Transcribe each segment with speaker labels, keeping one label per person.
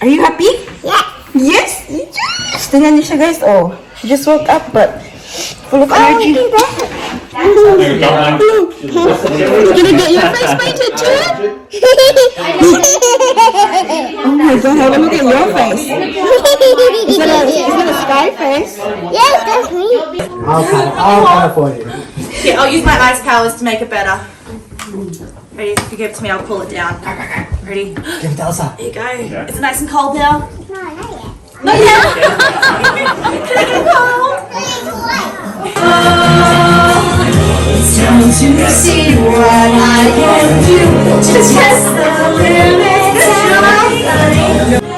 Speaker 1: Are you happy?
Speaker 2: Yeah.
Speaker 1: Yes! Yes! Tingnan niyo siya guys. Oh, she just woke up but full of energy. Can I get your face painted too? Oh my god, have a look at your face. Is that a sky face?
Speaker 2: Yes, that's me.
Speaker 3: I'll cut it for you.
Speaker 4: Here, I'll use my ice powers to make it better. Ready? If you give it to me, I'll pull it down. Ready?
Speaker 3: Give it to Elsa.
Speaker 4: There you go. Is it nice and cold now?
Speaker 2: No, not yet.
Speaker 4: Not yet. Can I get a cold? It's time to see what I can do to test the limits of my life.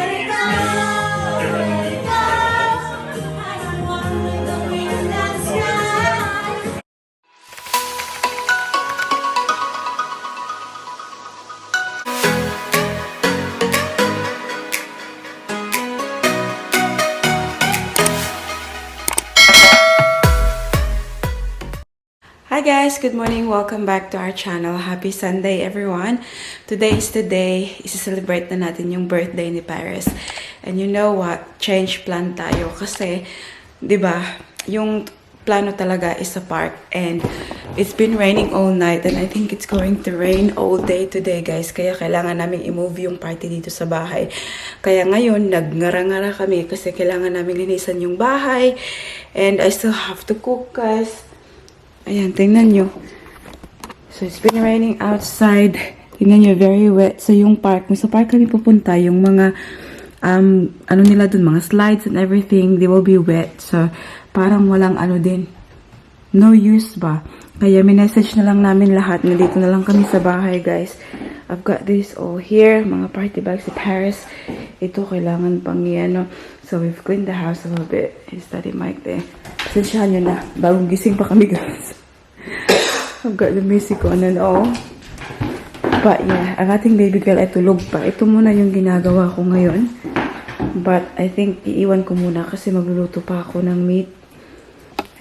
Speaker 1: Hi guys, good morning. Welcome back to our channel. Happy Sunday everyone. Today is the day. Isi-celebrate na natin yung birthday ni Paris. And you know what? Change plan tayo kasi 'di ba? Yung plano talaga is sa park and it's been raining all night and I think it's going to rain all day today guys. Kaya kailangan namin i-move yung party dito sa bahay. Kaya ngayon nagngara-ngara kami kasi kailangan namin linisan yung bahay and I still have to cook guys. Ayan, tingnan nyo. So, it's been raining outside. Tingnan nyo, very wet. So, yung park, sa park kami pupunta, yung mga, ano nila dun, mga slides and everything, they will be wet. So, parang walang ano din. No use ba? Kaya, minessage na lang namin lahat. Nandito na lang kami sa bahay, guys. I've got this all here. Mga party bags sa Paris. Ito, kailangan pang ano. So, we've cleaned the house a little bit. Is Daddy Mike there? Pasensyahan nyo na. Bagong gising pa kami, guys. I've got the music on and all. But yeah, ang ating baby girl ay tulog pa. Ito muna yung ginagawa ko ngayon. But I think iiwan ko muna kasi magluluto pa ako ng meat.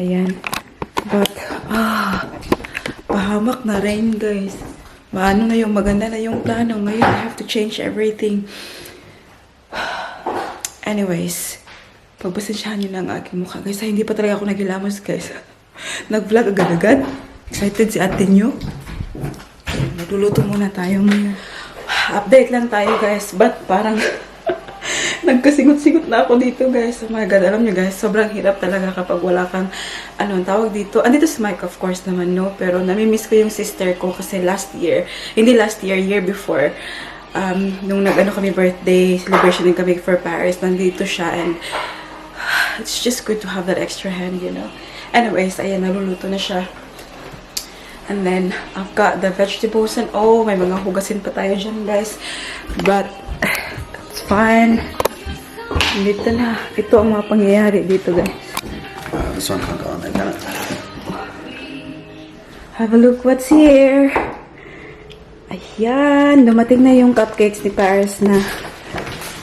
Speaker 1: Ayan. But, pahamak na rin, guys. Maano na yung maganda na yung plano. Ngayon, I have to change everything. Anyways, pagpasensyahan nyo na ang aking mukha. Guys, hindi pa talaga ako naghilamos, guys. Nag-vlog agad-agad. Excited si ate nyo. Magluluto muna tayo ngayon. Update lang tayo, guys. But parang nagkasingot-singot na ako dito, guys. Oh my God, alam nyo, guys, sobrang hirap talaga kapag wala kang, ano, ang tawag dito. Andito si Mike, of course naman, no? Pero namimiss ko yung sister ko kasi last year, hindi last year, year before, nung nag-ano kami birthday celebration din kami for Paris, nandito siya and it's just good to have that extra hand, you know. Anyways, ayan, naluluto na siya. And then, I've got the vegetables and oh, may mga hugasin pa tayo dyan, guys. But, it's fine. Dito na. Ito ang mga pangyayari dito, guys.
Speaker 3: This one can't go on there, can it?
Speaker 1: Have a look what's here. Ayan, dumating na yung cupcakes ni Paris na,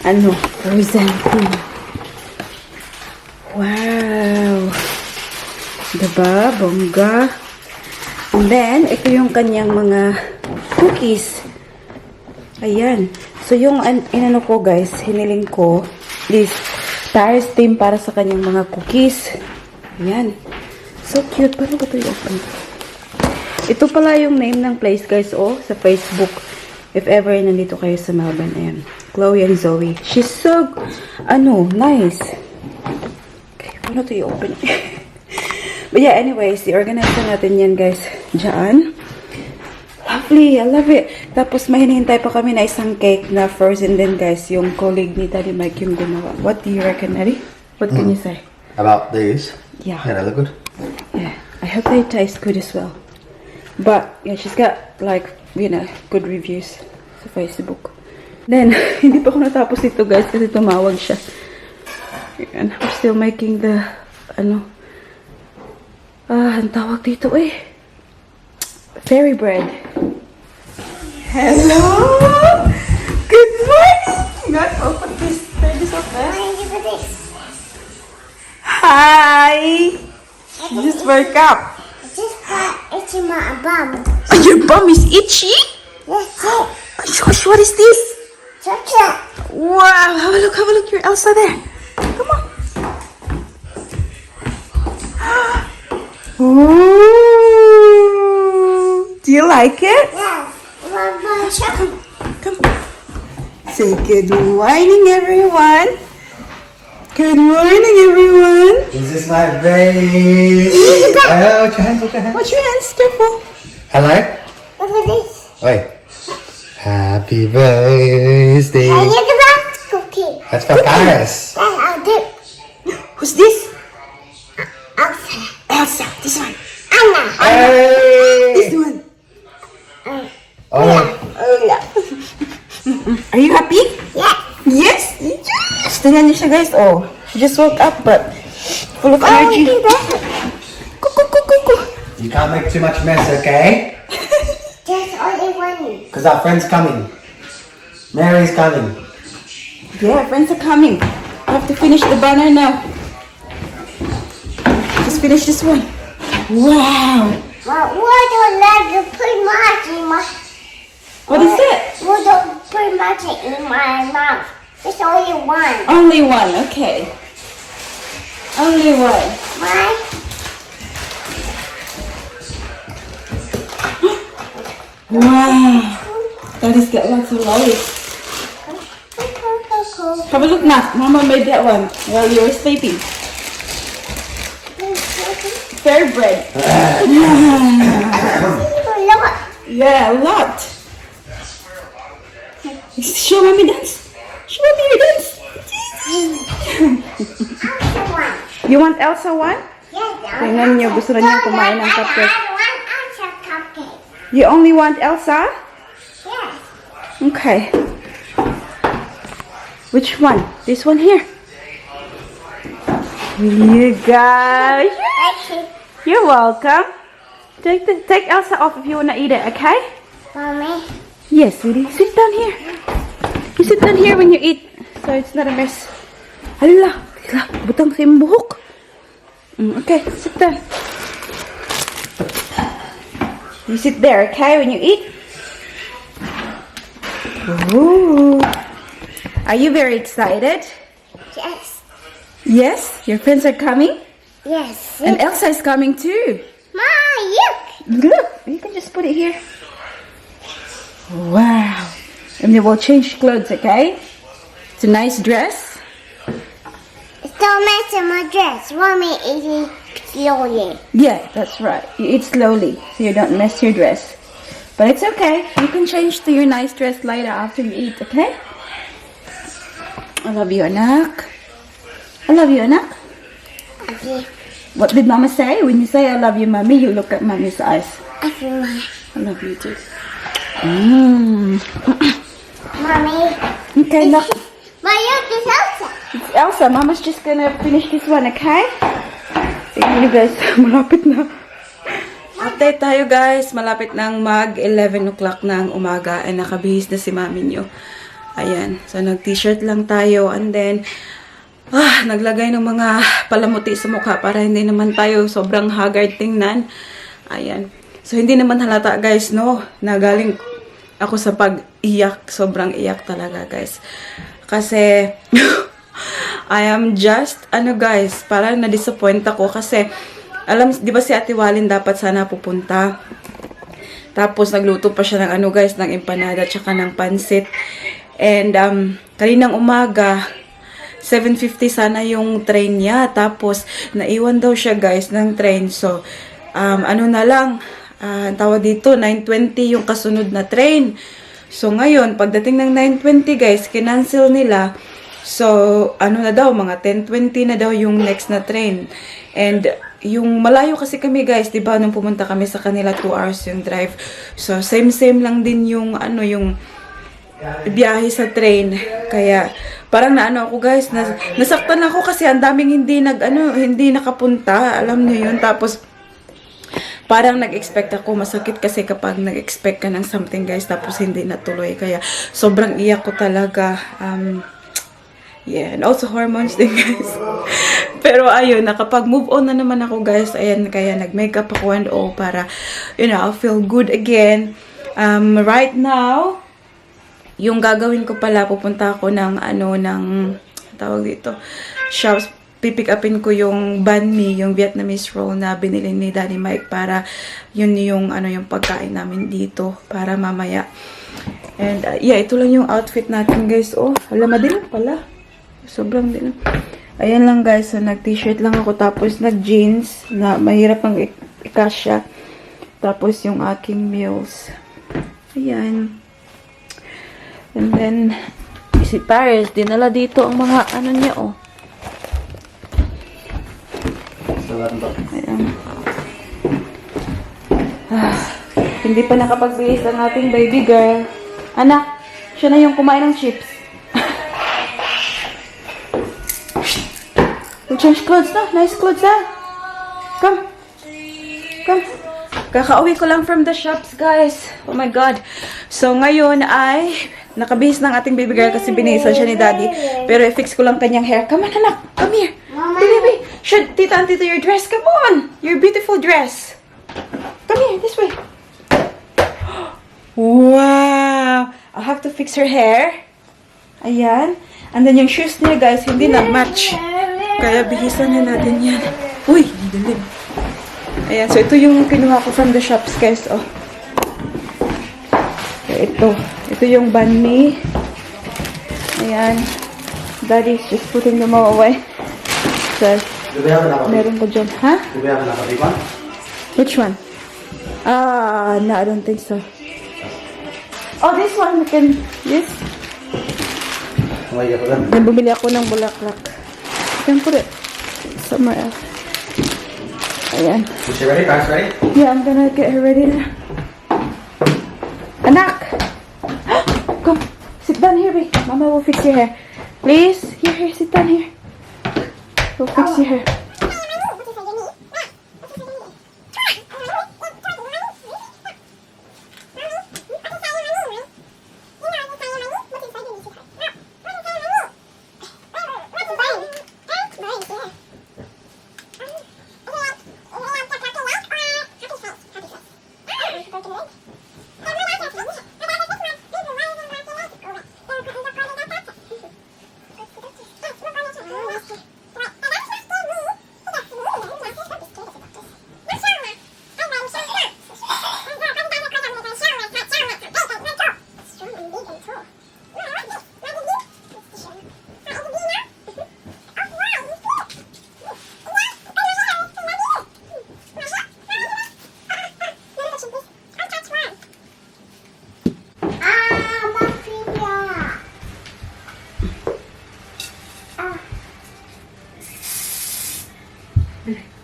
Speaker 1: ano, frozen cream. Wow! Diba? Bongga. And then, ito yung kanyang mga cookies. Ayan. So, yung inano ko, guys, hiniling ko, this Paris theme para sa kanyang mga cookies. Ayan. So cute. Paano ba ito i-open? Ito pala yung name ng place, guys, oh, sa Facebook. If ever nandito kayo sa Melbourne, ayan. Chloe and Zoe. She's so, nice. Okay, paano ito i-open? But yeah, anyways, i-organize na natin yan, guys. Diyan. Lovely. I love it. Tapos, may hinihintay pa kami na isang cake na frozen din, guys. Yung colleague ni Daddy Mike yung gumawa. What do you reckon, Eddie? What can you say?
Speaker 3: About these?
Speaker 1: Yeah.
Speaker 3: Yeah, they look good.
Speaker 1: Yeah. I hope they taste good as well. But, yeah, she's got, like, you know, good reviews sa Facebook. Then, hindi pa ako natapos ito, guys, kasi tumawag siya. And I'm still making the, ang tawag dito fairy bread. Hello! Good morning! God, open this. Turn this off, Hi! She just woke up.
Speaker 2: It's my bum.
Speaker 1: Oh, your bum is itchy?
Speaker 2: Yes, it.
Speaker 1: Oh, gosh, what is this?
Speaker 2: Chocolate.
Speaker 1: Wow, have a look, your Elsa there. Come on. Ooh. Do you like it?
Speaker 2: Yes.
Speaker 1: Come. Say good morning, everyone. Good morning, everyone.
Speaker 3: Is this my baby? Oh, watch your hands, watch your hands.
Speaker 1: Watch your hands, careful.
Speaker 3: Hello?
Speaker 2: Look at this.
Speaker 3: Wait. Happy birthday.
Speaker 2: I need the last cookie.
Speaker 3: That's for Paris.
Speaker 2: Then I'll do
Speaker 1: Who's this?
Speaker 2: Elsa.
Speaker 1: Elsa. This one.
Speaker 2: Anna.
Speaker 1: This
Speaker 3: Hey!
Speaker 1: one.
Speaker 3: Oh,
Speaker 1: Oh, yeah. Are you happy?
Speaker 2: Yes.
Speaker 1: Yes. Tingnan niyo siya, guys. Oh, she just woke up, but full of energy. Cuckoo.
Speaker 3: you can't make too much mess, okay?
Speaker 2: There's only one.
Speaker 3: Because our friend's coming. Mary's coming.
Speaker 1: Yeah, friends are coming. I have to finish the banner now. Just finish this one. Wow.
Speaker 2: But we don't let you put much in my.
Speaker 1: What is it?
Speaker 2: We don't put much in my mouth. There's only one.
Speaker 1: Only one. Okay. Only one.
Speaker 2: Why?
Speaker 1: Wow. Daddy's got lots of lollies. Have a look now. Mama made that one while you were sleeping. Fair bread.
Speaker 2: Look.
Speaker 1: Yeah, a lot. Show mommy dance. Show mommy your dance.
Speaker 2: Elsa one.
Speaker 1: You want Elsa one?
Speaker 2: Yes.
Speaker 1: Tingnan niyo, gusto na niyang kumain ng cupcake.
Speaker 2: I want Elsa cupcake.
Speaker 1: You only want Elsa?
Speaker 2: Yes.
Speaker 1: Okay. Which one? This one here. You guys.
Speaker 2: Thank you.
Speaker 1: You're welcome. Take Elsa off if you wanna eat it, okay?
Speaker 2: Mommy.
Speaker 1: Yes, sweetie. Sit down here. You sit down here when you eat, so it's not a mess. Hala, butang sa iyong buhok. Okay, sit down. You sit there, okay, when you eat. Ooh. Are you very excited?
Speaker 2: Yes.
Speaker 1: Yes, your friends are coming,
Speaker 2: Yes.
Speaker 1: and Elsa is coming too.
Speaker 2: Ma, look.
Speaker 1: Look, you can just put it here. Wow. And then we'll change clothes, okay? It's a nice dress.
Speaker 2: Don't mess with my dress. Mommy eating slowly.
Speaker 1: Yeah, that's right. You eat slowly so you don't mess your dress. But it's okay. You can change to your nice dress later after you eat, okay? I love you, anak. I love you, anak.
Speaker 2: Okay.
Speaker 1: What did Mama say? When you say I love you, Mommy, you look at Mommy's eyes.
Speaker 2: Everyone.
Speaker 1: I love you too. Mm.
Speaker 2: Mommy.
Speaker 1: Okay, look.
Speaker 2: My look is Elsa.
Speaker 1: It's Elsa. Mama's just gonna finish this one, okay? Tingnan niyo guys, malapit na. Update tayo guys. Malapit nang mag 11 o'clock ng umaga and nakabihis na si mami niyo. Ayan. So, nag-t-shirt lang tayo and then, naglagay ng mga palamuti sa mukha para hindi naman tayo sobrang haggard tingnan. Ayan. So, hindi naman halata guys, no? Nagaling ako sa pag-iyak. Sobrang iyak talaga guys. Kasi, I am just, guys, parang na-disappoint ako kasi, di ba si Ate Walin dapat sana pupunta? Tapos, nagluto pa siya ng guys, ng empanada tsaka ng pansit. And, kaninang umaga, 7:50 sana yung train niya. Tapos, naiwan daw siya guys ng train. So, na lang, tawag dito, 9:20 yung kasunod na train. So, ngayon, pagdating ng 9:20 guys, kinancel nila. So, na daw, mga 10:20 na daw yung next na train. And, yung malayo kasi kami guys, diba, nung pumunta kami sa kanila, 2 hours yung drive. So, same lang din yung, yung biyahe sa train. Kaya, parang ako guys, nasaktan ako kasi ang daming hindi nakapunta. Alam niyo yun. Tapos, parang nag-expect ako. Masakit kasi kapag nag-expect ka ng something guys, tapos hindi natuloy. Kaya, sobrang iyak ko talaga. Yeah, and also hormones din guys. Pero ayun, nakapag-move on na naman ako guys. Ayan, kaya nag-makeup ako and all para, I'll feel good again. Right now, yung gagawin ko pala, pupunta ako ng tawag dito, shops. Pipick upin ko yung banh mi, yung Vietnamese roll na binili ni Daddy Mike para yun yung yung pagkain namin dito para mamaya. And yeah, ito lang yung outfit natin, guys. Oh, alam, madilim pala. Sobrang dilim. Ayan lang, guys. So, nag-t-shirt lang ako tapos nag-jeans na mahirap ang ikasya. Tapos yung aking meals. Ayan. And then si Paris, dinala dito ang mga niya, oh. Ayan. Hindi pa nakapagbilis ang ating baby girl. Anak, siya na yung kumain ng chips. We change clothes na. Nice clothes, ha? Come. Come. Kakauwi ko lang from the shops, guys. Oh my God. So, ngayon ay nakabihis ng ating baby girl kasi binihisan siya ni Daddy. Pero i-fix ko lang kanyang hair. Come on, anak. Come here. Baby. Should tita and tita your dress. Come on. Your beautiful dress. Come here. This way. Wow. I'll have to fix her hair. Ayan. And then yung shoes niya, guys, hindi na match. Kaya bihisan na natin yan. Uy, dilim. Ayan. So, ito yung kinuha ko from the shops, guys. Oh. Okay, ito. Ito yung banh mi. Ayan. Daddy's just putting them all away. So, meron ko dyan. Ha? Which one? No, I don't think so. Oh, this one we can use. Then bumili ako ng bulaklak. You can put it somewhere else. Ayan.
Speaker 3: Is she ready? Paris ready?
Speaker 1: Yeah, I'm gonna get her ready now. Anak! Come, sit down here, babe. Mama will fix your hair. Please, here, sit down here. We'll fix your hair.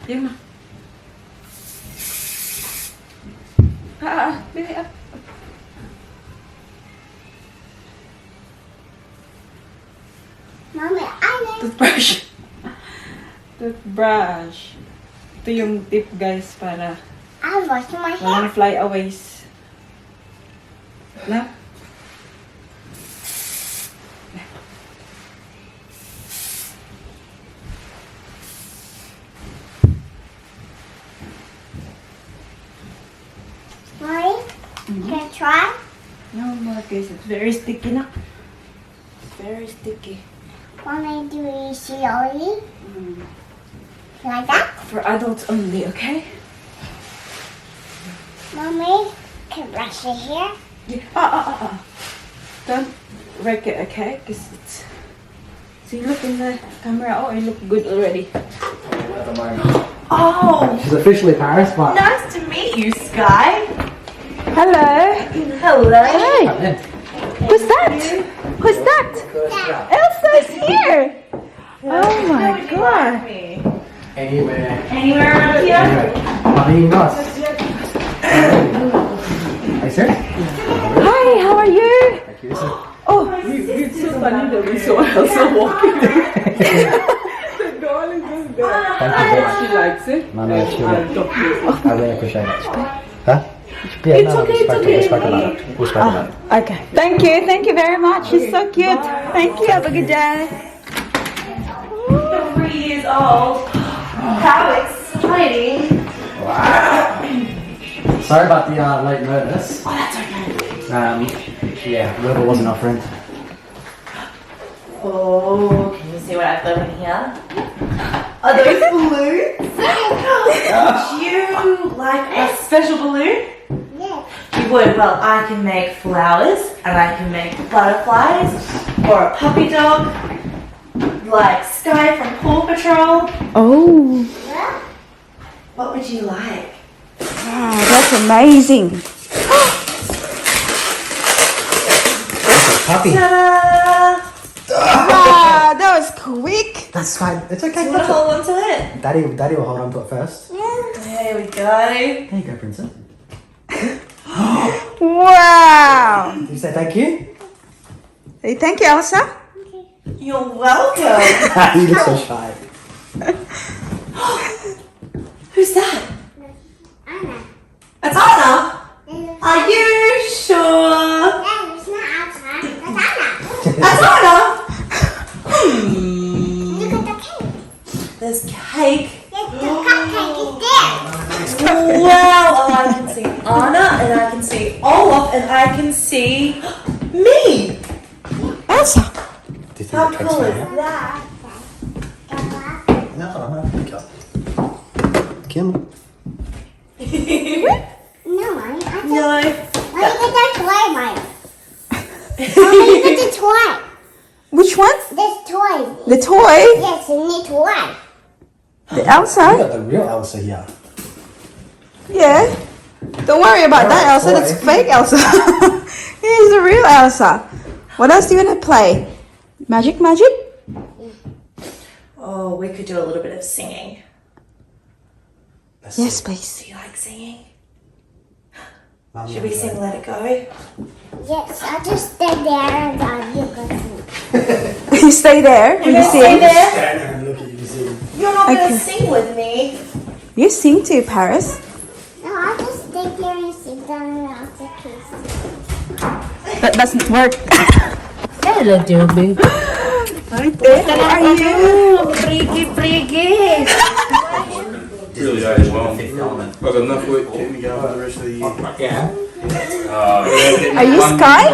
Speaker 1: Diyan na. Bili up.
Speaker 2: Mommy, I like
Speaker 1: Toothbrush. Toothbrush. Ito yung tip, guys, para
Speaker 2: I wash my hair.
Speaker 1: walang flyaways. Na?
Speaker 2: Mommy, can I try?
Speaker 1: No more, guys. It's very sticky na. It's very sticky.
Speaker 2: Mommy, do you see only? Like that?
Speaker 1: For adults only, okay?
Speaker 2: Mommy, can I brush your hair?
Speaker 1: Yeah. Don't wreck it, okay? Because it's... So you look in the camera. Oh, I look good already.
Speaker 4: Oh,
Speaker 3: She's officially Paris, but
Speaker 4: nice to meet you, Sky.
Speaker 1: Hello.
Speaker 4: Hello.
Speaker 1: Hey.
Speaker 3: come in.
Speaker 1: Who's that? Who's that? Elsa's here. Oh my God.
Speaker 3: Anywhere.
Speaker 4: Anywhere around here?
Speaker 3: Marinos. I said.
Speaker 1: Hi, how are you?
Speaker 3: Thank you. Listen.
Speaker 1: Oh, it's so funny that we saw Elsa walking. The girl is just there.
Speaker 3: Thank you very much.
Speaker 1: She likes it.
Speaker 3: No, no, she
Speaker 1: I'll
Speaker 3: will.
Speaker 1: talk to you.
Speaker 3: I really appreciate it. Huh? Yeah,
Speaker 4: It's
Speaker 3: no,
Speaker 4: okay, it's okay.
Speaker 3: We'll spoke about it. We'll spoke about it.
Speaker 1: Okay. Thank you very much. She's so cute. Thank you. Have a good day.
Speaker 4: 3 years old. How exciting.
Speaker 3: Sorry about the late notice.
Speaker 4: Oh, that's okay.
Speaker 3: Yeah, whoever wasn't our friend.
Speaker 4: Oh, can you see what I've got in here? Are those balloons? Would you like a special balloon?
Speaker 2: Yes.
Speaker 4: You would. Well, I can make flowers, and I can make butterflies, or a puppy dog, like Sky from Paw Patrol.
Speaker 1: Oh,
Speaker 4: What would you like?
Speaker 1: wow, that's amazing.
Speaker 3: Puppy.
Speaker 4: Ta-da!
Speaker 1: Wow, that was quick.
Speaker 3: That's fine. It's okay.
Speaker 4: You want to hold on to it?
Speaker 3: Daddy will hold on to it first.
Speaker 4: There we go.
Speaker 3: There you go, princess.
Speaker 1: Wow.
Speaker 3: Did you say thank you?
Speaker 1: Hey, thank you, Elsa.
Speaker 4: You're welcome.
Speaker 3: You look so shy.
Speaker 4: Who's that?
Speaker 2: Anna.
Speaker 4: It's Anna. Are you sure?
Speaker 2: Yeah, it's not outside. That's Anna.
Speaker 4: That's Anna.
Speaker 2: Look at the cake.
Speaker 4: There's cake.
Speaker 2: Yes, the cupcake is there.
Speaker 4: Wow. Oh, I can see Anna, and I can see Olaf, and I can see me.
Speaker 1: Elsa.
Speaker 3: Do you think
Speaker 4: How
Speaker 3: the cake's
Speaker 4: cool is
Speaker 3: fair?
Speaker 4: that?
Speaker 3: No, pick up. Kim.
Speaker 2: No, Mommy. I just...
Speaker 4: No.
Speaker 2: Mommy, get that toy, Mommy. Mommy, get the toy.
Speaker 1: Which one?
Speaker 2: This toy.
Speaker 1: The toy?
Speaker 2: Yes, you need toy.
Speaker 1: The
Speaker 3: We
Speaker 1: Elsa?
Speaker 3: got the real Elsa here.
Speaker 1: Yeah. Don't worry about that, Elsa.
Speaker 3: Toy.
Speaker 1: That's fake Elsa. Here's the real Elsa. What else do you want to play? Magic, magic?
Speaker 4: Oh, we could do a little bit of singing.
Speaker 3: Let's
Speaker 1: Yes,
Speaker 3: see.
Speaker 1: please.
Speaker 4: Do you like singing?
Speaker 3: Mum,
Speaker 4: Should we
Speaker 3: Mum,
Speaker 4: sing
Speaker 3: Mum.
Speaker 4: Let It Go?
Speaker 2: Yes, I'll just stay there and you can see.
Speaker 1: You stay there when you
Speaker 4: Stay
Speaker 1: sing.
Speaker 4: there.
Speaker 3: Stand there and look at you sing.
Speaker 4: You're not
Speaker 1: Okay.
Speaker 4: going to sing with me.
Speaker 1: You sing too, Paris.
Speaker 2: No, I'll just stay there and sit down and I'll take kisses.
Speaker 1: That doesn't work.
Speaker 5: Hello, Jovey.
Speaker 1: Hi there. How are you?
Speaker 5: Pretty.
Speaker 6: Really overwhelmed. I've got enough work to keep me going for the rest of the year.
Speaker 1: Are you Sky?
Speaker 6: I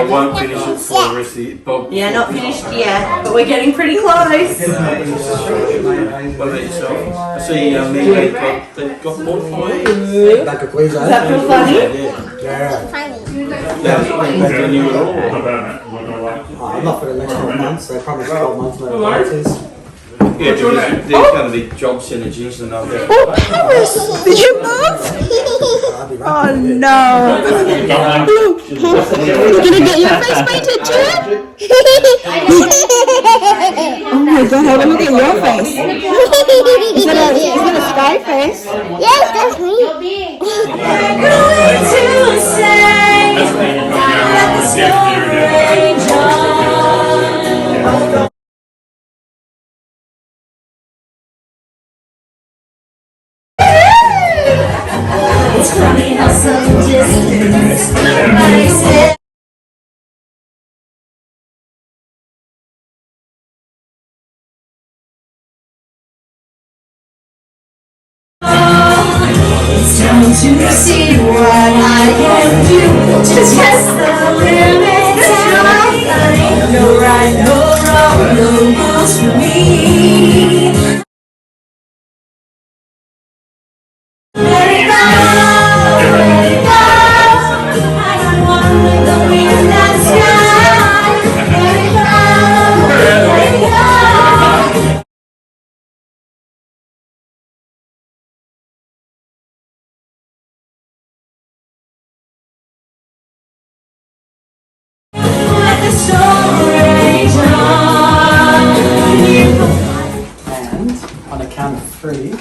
Speaker 6: won't finish it for the rest of the year. Bob,
Speaker 4: Yeah, not finished yet, but we're getting pretty close.
Speaker 6: what about yourself? I see me they've got more for you.
Speaker 3: Back up, please,
Speaker 4: Does that feel funny?
Speaker 3: Yeah.
Speaker 2: Funny.
Speaker 6: That's better than you at all.
Speaker 3: Oh, I'm not for the next 12 months. They promised 12 months, no notice.
Speaker 6: Yeah, because there's going to be job synergies and other.
Speaker 1: Oh, Paris! Did you move?
Speaker 3: I'll be right
Speaker 1: Oh
Speaker 3: with you.
Speaker 1: no! You're gonna get your face painted too? Oh my god, have a look at your face. Is that a Sky face?
Speaker 2: Yes, that's me.
Speaker 4: Going to say, let the storm rage on. It's funny how some distance makes it. It's time to see what I can do to test the limits of my mind. No right, no wrong, no rules for me. Let it go, let it go. I don't want to go in that sky. Let it go, let it go. Let the storm rage on.
Speaker 3: And on a count of 3,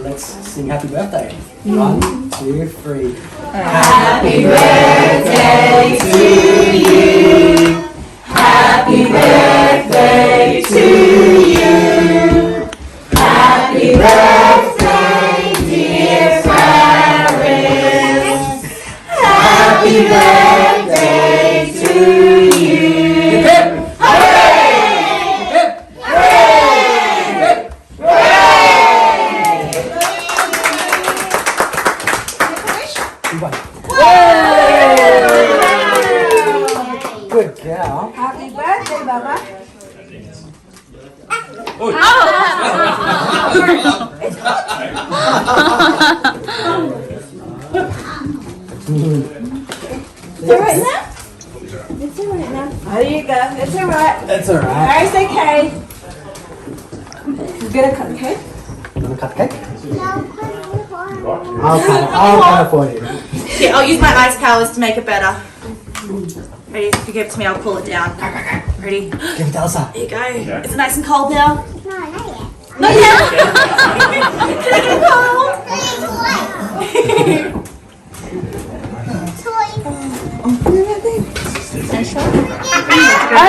Speaker 3: let's sing happy birthday. 1, 2, 3.
Speaker 4: Happy birthday to you. Happy birthday to you. Happy birthday, dear Paris. Happy birthday to you.
Speaker 1: It's alright now? It's alright now. There you go. It's alright.
Speaker 3: It's alright.
Speaker 1: Paris, okay. You're gonna cut, okay?
Speaker 3: Wanna cut cake? I'll cut it for you.
Speaker 4: Here, I'll use my ice powers to make it better. Ready? If you give it to me, I'll cool it down. Ready?
Speaker 3: Give it to Elsa.
Speaker 4: There you go. Is it nice and cold now?
Speaker 2: No, not yet.
Speaker 4: Not yet. Can I get cold?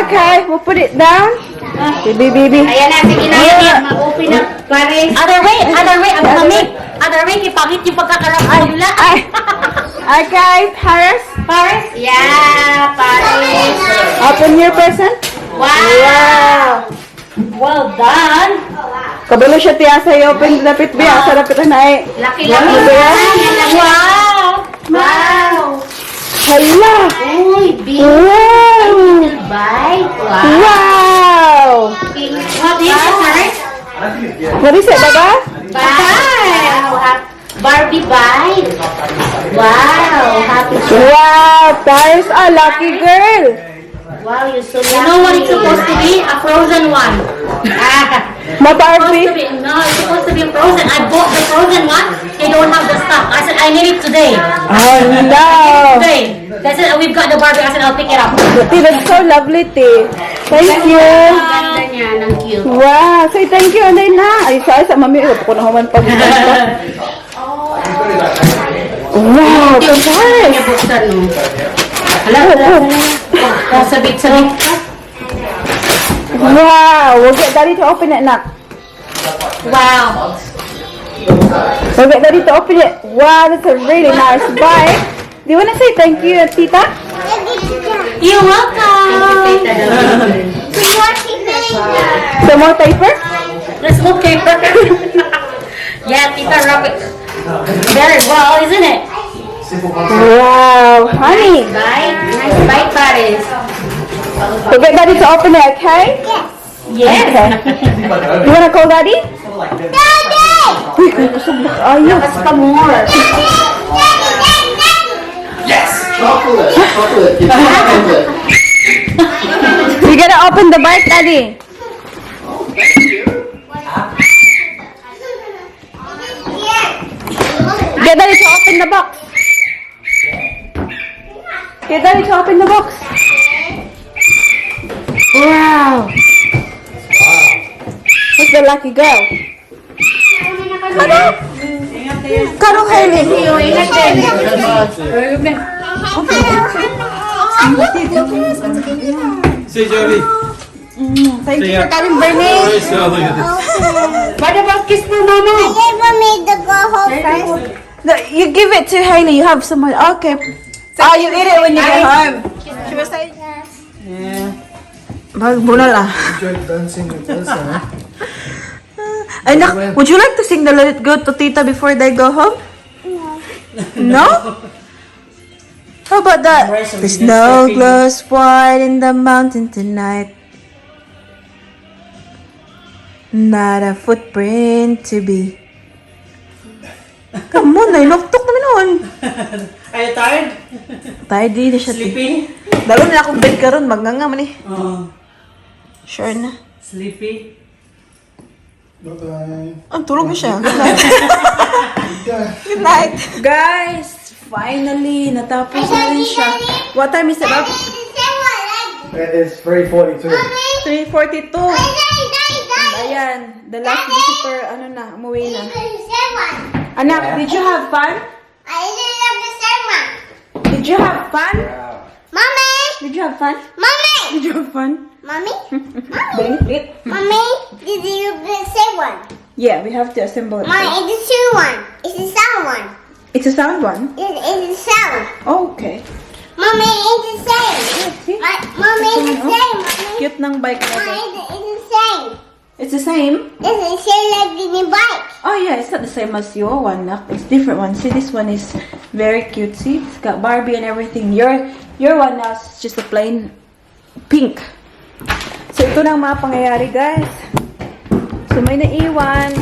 Speaker 1: Okay, we'll put it down. Baby.
Speaker 5: Ayan na, sige na yan. Ma-open na, pare. Other way, ang kamig. Other way, ipangit yung pagkakarap nila.
Speaker 1: Okay, Paris.
Speaker 5: Paris? Yeah, Paris.
Speaker 1: Open your present.
Speaker 5: Wow. Well done.
Speaker 1: Kabalo siya tiya sa'yo. Open lapit biya. Sa lapit na eh.
Speaker 5: Laki.
Speaker 1: Wow.
Speaker 5: Wow.
Speaker 1: Hala.
Speaker 5: Uy, big
Speaker 1: Wow.
Speaker 5: bite. Wow.
Speaker 1: Wow.
Speaker 5: What is it, Paris?
Speaker 1: What is it, Baba?
Speaker 5: Bye. Barbie bite. Wow. Happy
Speaker 1: Wow, Paris, a lucky girl.
Speaker 5: Wow, you're so lucky. You know what it's supposed to be? A frozen one.
Speaker 1: Ma Barbie.
Speaker 5: No, it's supposed to be frozen. I bought the frozen one. They don't have the stuff. I said, I need it today.
Speaker 1: Oh no.
Speaker 5: Today. They said, we've got the Barbie. I said, I'll pick it up.
Speaker 1: T, that's so lovely, T. Thank you.
Speaker 5: Ganda niya. Ang cute.
Speaker 1: Wow, say thank you, Anday na. Ay, sa mami, ko na human pag wow, Paris.
Speaker 5: Buksan mo. Hala. Sabit.
Speaker 1: Wow, we'll get Daddy to open it, Nak.
Speaker 5: Wow.
Speaker 1: We'll get Daddy to open it. Wow, that's a really nice bike. Do you want to say thank you, Tita?
Speaker 5: You're welcome.
Speaker 1: Some more paper?
Speaker 5: Let's look paper. Yeah, Tita, rub it. Very well, isn't it?
Speaker 1: Wow, honey.
Speaker 5: Nice bite, Paris.
Speaker 1: We'll get Daddy to open it, okay?
Speaker 5: Yes.
Speaker 1: Okay. You want to call Daddy? Oh, you.
Speaker 5: Mas pa more.
Speaker 3: Chocolate.
Speaker 1: You gotta open the bike, Daddy. Get Daddy to open the box. Get Daddy to open the box. Wow. Who's the lucky girl? Kano Hailey?
Speaker 6: See, Jovey.
Speaker 1: Thank you for coming, Bernie.
Speaker 6: Oh, look at this.
Speaker 1: What about kiss for Mama?
Speaker 2: Never made the go home first.
Speaker 1: No, you give it to Hailey. You have some more. Okay. Oh, you eat it when you get home. She was saying. Yeah. Bunal ah.
Speaker 3: Enjoyed dancing with Elsa.
Speaker 1: Ay, would you like to sing the Let It Go to Tita before they go home? No? How about that? The snow glows white in the mountain tonight. Not a footprint to be. Come on, nainoktok naman nun.
Speaker 4: Are you tired?
Speaker 1: Tired din na siya.
Speaker 4: Sleepy?
Speaker 1: Dalo na akong bed karon, magnganga man eh. Sure na.
Speaker 4: Sleepy?
Speaker 3: Bye-bye.
Speaker 1: Ang tulog na siya. Good night. Good night. Guys, finally, natapos na rin siya. What time is it up?
Speaker 3: It is 3:42.
Speaker 1: 3:42. Ayan, the last visitor, ano na, umuwi na. Anak, did you have fun? Did you have fun?
Speaker 2: Mommy!
Speaker 1: Did you have fun?
Speaker 2: Mommy!
Speaker 1: Did you have fun?
Speaker 2: Mommy?
Speaker 1: Bring it.
Speaker 2: Mommy, did you say one?
Speaker 1: Yeah, we have to assemble it.
Speaker 2: Mommy, it's a two one. It's a sound one.
Speaker 1: It's a sound one.
Speaker 2: It's a sound.
Speaker 1: Oh, okay.
Speaker 2: Mommy, it's the same.
Speaker 1: See?
Speaker 2: Mommy, it's the same. Mommy,
Speaker 1: Cute ng bike na to.
Speaker 2: it's the same.
Speaker 1: It's the same?
Speaker 2: It's the same like the new bike.
Speaker 1: Oh yeah, it's not the same as your one. Nak. It's different one. See, this one is very cute. See, it's got Barbie and everything. Your one now is just a plain pink. So ito na ang mga pangyayari, guys. So, may naiwan.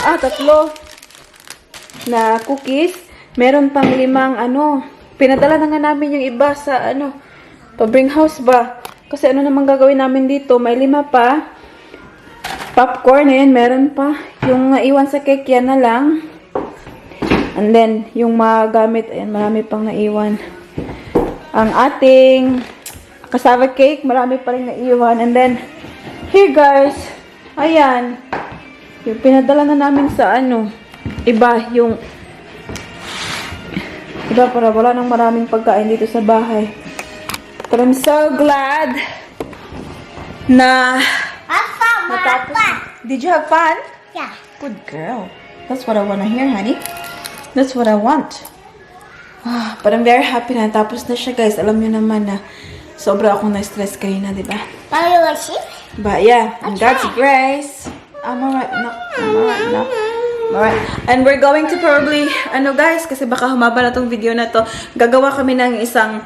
Speaker 1: 3 na cookies. Meron pang 5, pinadala na nga namin yung iba sa, pa-bring house ba? Kasi ano naman gagawin namin dito? May 5 pa. Popcorn, ayan, meron pa. Yung naiwan sa cake, yan na lang. And then, yung mga gamit, ayan, marami pang naiwan. Ang ating cassava cake, marami pa rin naiwan. And then, here guys, ayan, yung pinadala na namin sa iba, yung iba para wala nang maraming pagkain dito sa bahay. But I'm so glad na natapos. Did you have fun?
Speaker 2: Yeah.
Speaker 1: Good girl. That's what I want to hear, honey. That's what I want. But I'm very happy na natapos na siya, guys. Alam niyo naman na sobra akong na-stress kayo na, diba?
Speaker 2: Now you want sheep?
Speaker 1: But yeah, in God's grace, I'm alright. No, I'm alright. No. Alright. And we're going to probably, guys, kasi baka humaba na tong video na to. Gagawa kami ng isang,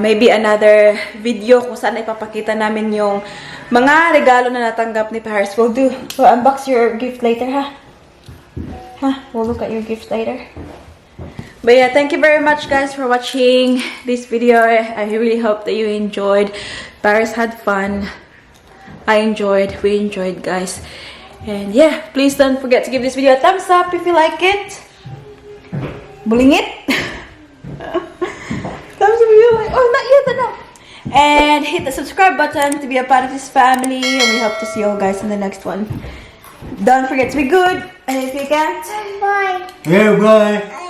Speaker 1: maybe another video kung saan ipapakita namin yung mga regalo na natanggap ni Paris. We'll unbox your gift later, ha? We'll look at your gift later. But yeah, thank you very much, guys, for watching this video. I really hope that you enjoyed. Paris had fun. I enjoyed. We enjoyed, guys. And yeah, please don't forget to give this video a thumbs up if you like it. Bullying it. Thumbs up if you like. Oh, not yet, no. And hit the subscribe button to be a part of this family. And we hope to see you all guys in the next one. Don't forget to be good. And if you can't,
Speaker 2: Bye.
Speaker 3: Yeah, bye.